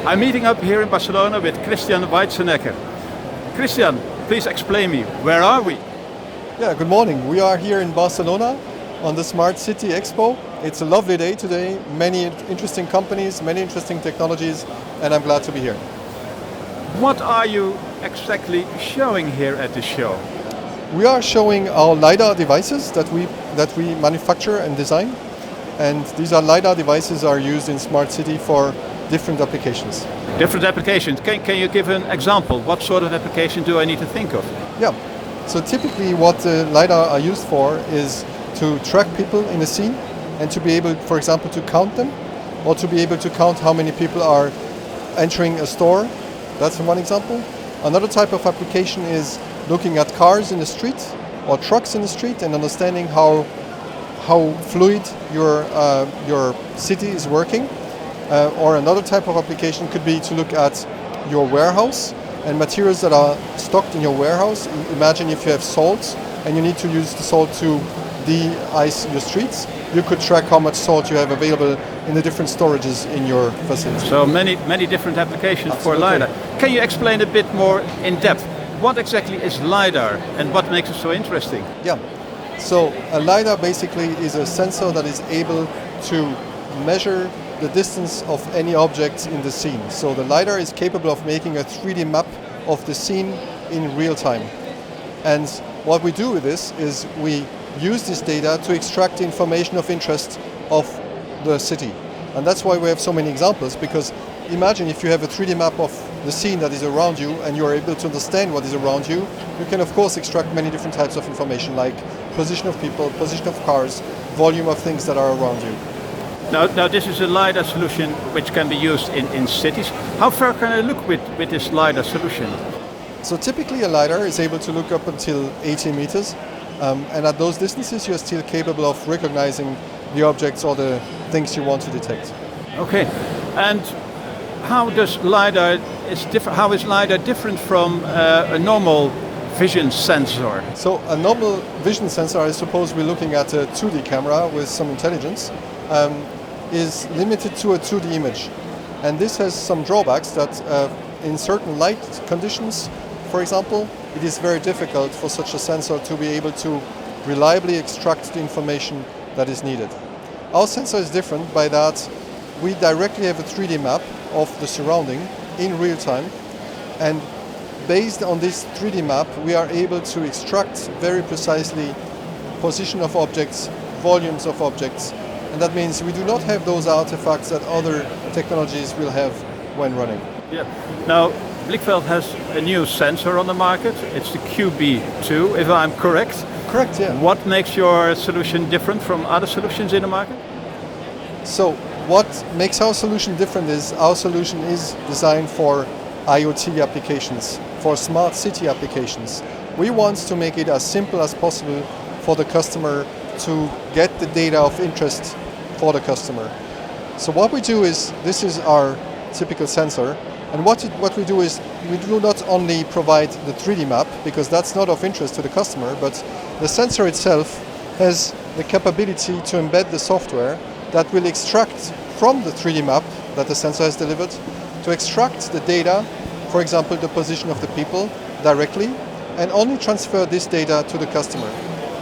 I'm meeting up here in Barcelona with Christian Weitzenecker. Christian, please explain me, where are we? Yeah, good morning. We are here in Barcelona on the Smart City Expo. It's a lovely day today, many interesting companies, many interesting technologies, and I'm glad to be here. What are you exactly showing here at the show? We are showing our LiDAR devices that we manufacture and design. And these LiDAR devices are used in Smart City for different applications. Different applications. Can you give an example? What sort of application do I need to think of? Yeah. So typically what the LiDAR are used for is to track people in a scene and to be able, for example, to count them, or to be able to count how many people are entering a store. That's one example. Another type of application is looking at cars in the street or trucks in the street and understanding how fluid your city is working. Or another type of application could be to look at your warehouse and materials that are stocked in your warehouse. Imagine if you have salt and you need to use the salt to de-ice your streets. You could track how much salt you have available in the different storages in your facility. So many different applications. Absolutely. For LiDAR. Can you explain a bit more in depth? What exactly is LiDAR and what makes it so interesting? Yeah. So a LiDAR basically is a sensor that is able to measure the distance of any object in the scene. So the LiDAR is capable of making a 3D map of the scene in real time. And what we do with this is we use this data to extract information of interest of the city. And that's why we have so many examples, because imagine if you have a 3D map of the scene that is around you and you are able to understand what is around you, you can of course extract many different types of information like position of people, position of cars, volume of things that are around you. Now this is a LiDAR solution which can be used in cities. How far can I look with this LiDAR solution? So typically a LiDAR is able to look up until 80 meters. And at those distances you're still capable of recognizing the objects or the things you want to detect. Okay, and how is LiDAR different from a normal vision sensor? So a normal vision sensor, I suppose we're looking at a 2D camera with some intelligence, is limited to a 2D image. And this has some drawbacks that in certain light conditions, for example, it is very difficult for such a sensor to be able to reliably extract the information that is needed. Our sensor is different by that we directly have a 3D map of the surrounding in real time, and based on this 3D map we are able to extract very precisely position of objects, volumes of objects, and that means we do not have those artifacts that other technologies will have when running. Yeah. Now, Blickfeld has a new sensor on the market. It's the QB2, if I'm correct. Correct, yeah. What makes your solution different from other solutions in the market? So, what makes our solution different is our solution is designed for IoT applications, for smart city applications. We want to make it as simple as possible for the customer to get the data of interest for the customer. So what we do is, this is our typical sensor. And what we do is we do not only provide the 3D map, because that's not of interest to the customer, but the sensor itself has the capability to embed the software that will extract from the 3D map that the sensor has delivered, to extract the data, for example, the position of the people directly, and only transfer this data to the customer.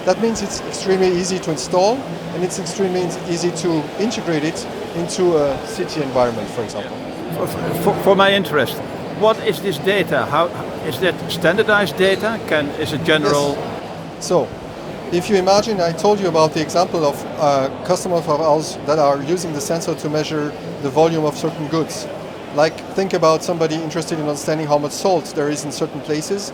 That means it's extremely easy to install, and it's extremely easy to integrate it into a city environment, for example. For my interest, what is this data? How is that standardized data? Is it general? Yes. So, if you imagine, I told you about the example of customers of ours that are using the sensor to measure the volume of certain goods. Like, think about somebody interested in understanding how much salt there is in certain places.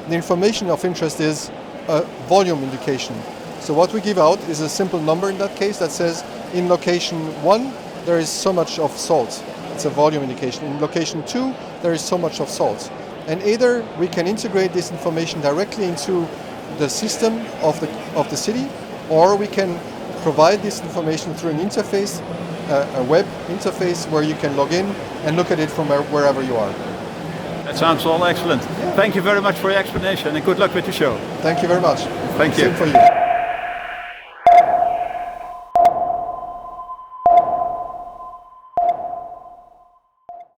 The information of interest is a volume indication. So what we give out is a simple number in that case that says in location 1 there is so much of salt. It's a volume indication. In location 2 there is so much of salt. And either we can integrate this information directly into the system of the city, or we can provide this information through an interface, a web interface where you can log in and look at it from wherever you are. That sounds all excellent. Yeah. Thank you very much for your explanation and good luck with the show. Thank you very much. Thank you. Same for you.